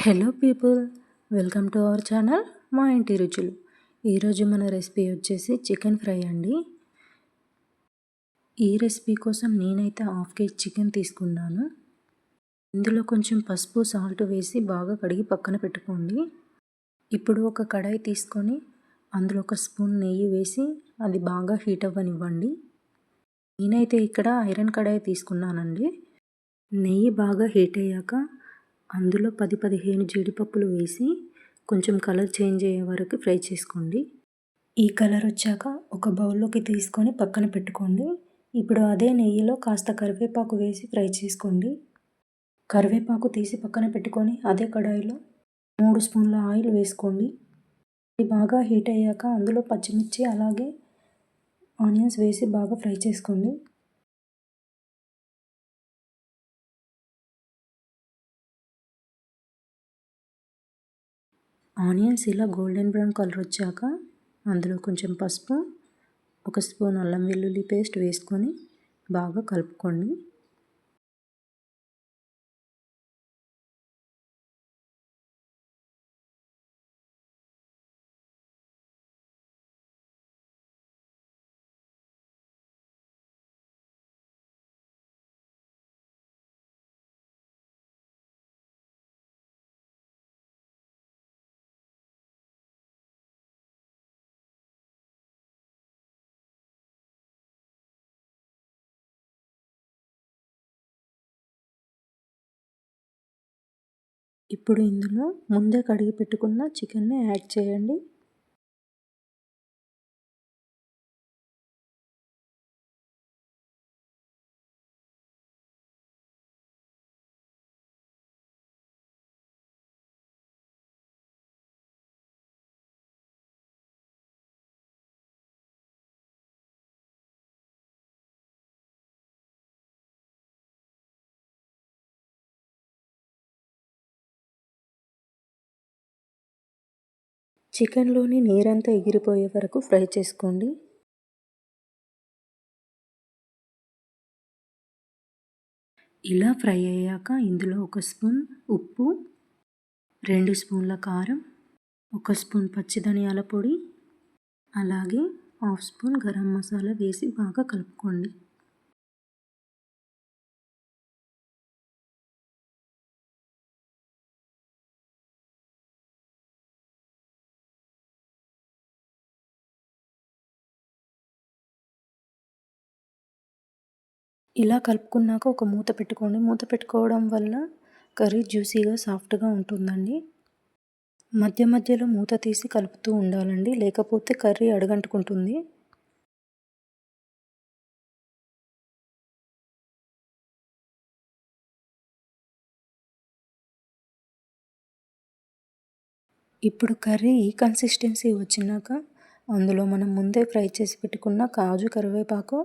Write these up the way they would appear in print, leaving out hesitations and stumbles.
Hello people, welcome to our channel మా ఇంటి రుచులు. ఈరోజు మన రెసిపీ వచ్చేసి చికెన్ ఫ్రై అండి. ఈ రెసిపీ కోసం నేనైతే హాఫ్ కేజీ చికెన్ తీసుకున్నాను. ఇందులో కొంచెం పసుపు సాల్ట్ వేసి బాగా కడిగి పక్కన పెట్టుకోండి. ఇప్పుడు ఒక కడాయి తీసుకొని అందులో ఒక స్పూన్ నెయ్యి వేసి అది బాగా హీట్ అవ్వనివ్వండి. నేనైతే ఇక్కడ ఐరన్ కడాయి తీసుకున్నానండి. నెయ్యి బాగా హీట్ అయ్యాక అందులో 10-15 జీడిపప్పులు వేసి కొంచెం కలర్ చేంజ్ అయ్యే వరకు ఫ్రై చేసుకోండి. ఈ కలర్ వచ్చాక ఒక బౌల్లోకి తీసుకొని పక్కన పెట్టుకోండి. ఇప్పుడు అదే నెయ్యిలో కాస్త కరివేపాకు వేసి ఫ్రై చేసుకోండి. కరివేపాకు తీసి పక్కన పెట్టుకొని అదే కడాయిలో 3 స్పూన్ల ఆయిల్ వేసుకోండి. ఇది బాగా హీట్ అయ్యాక అందులో పచ్చిమిర్చి అలాగే ఆనియన్స్ వేసి బాగా ఫ్రై చేసుకోండి. ఆనియన్స్ ఇలా గోల్డెన్ బ్రౌన్ కలర్ వచ్చాక అందులో కొంచెం పసుపు, ఒక స్పూన్ అల్లం వెల్లుల్లి పేస్ట్ వేసుకొని బాగా కలుపుకోండి. ఇప్పుడు ఇందులో ముందే కడిగి పెట్టుకున్న చికెన్ని యాడ్ చేయండి. చికెన్లోని నీరంతా ఎగిరిపోయే వరకు ఫ్రై చేసుకోండి. ఇలా ఫ్రై అయ్యాక ఇందులో ఒక స్పూన్ ఉప్పు, 2 స్పూన్ల కారం, 1 స్పూన్ పచ్చి ధనియాల పొడి, అలాగే హాఫ్ స్పూన్ గరం మసాలా వేసి బాగా కలుపుకోండి. ఇలా కలుపుకున్నాక ఒక మూత పెట్టుకోండి. మూత పెట్టుకోవడం వల్ల కర్రీ జ్యూసీగా సాఫ్ట్గా ఉంటుందండి. మధ్య మధ్యలో మూత తీసి కలుపుతూ ఉండాలండి, లేకపోతే కర్రీ అడుగంటుకుంటుంది. ఇప్పుడు కర్రీ ఈ కన్సిస్టెన్సీ వచ్చినాక అందులో మనం ముందే ఫ్రై చేసి పెట్టుకున్న కాజు, కరివేపాకు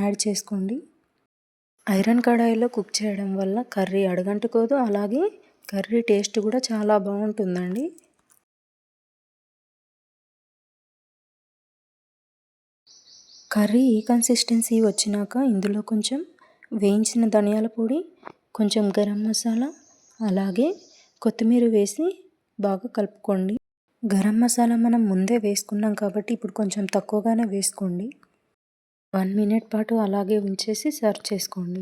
యాడ్ చేసుకోండి. ఐరన్ కడాయిలో కుక్ చేయడం వల్ల కర్రీ అడుగంటుకోదు, అలాగే కర్రీ టేస్ట్ కూడా చాలా బాగుంటుందండి. కర్రీ ఈ కన్సిస్టెన్సీ వచ్చినాక ఇందులో కొంచెం వేయించిన ధనియాల పొడి, కొంచెం గరం మసాలా, అలాగే కొత్తిమీర వేసి బాగా కలుపుకోండి. గరం మసాలా మనం ముందే వేసుకున్నాం కాబట్టి ఇప్పుడు కొంచెం తక్కువగానే వేసుకోండి. 1 మినిట్ పాటు అలాగే ఉంచేసి సర్వ్ చేసుకోండి.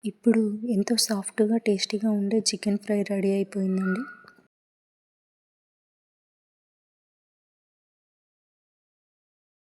ఇప్పుడు ఎంతో సాఫ్ట్గా టేస్టీగా ఉండే చికెన్ ఫ్రై రెడీ అయిపోయిందండి.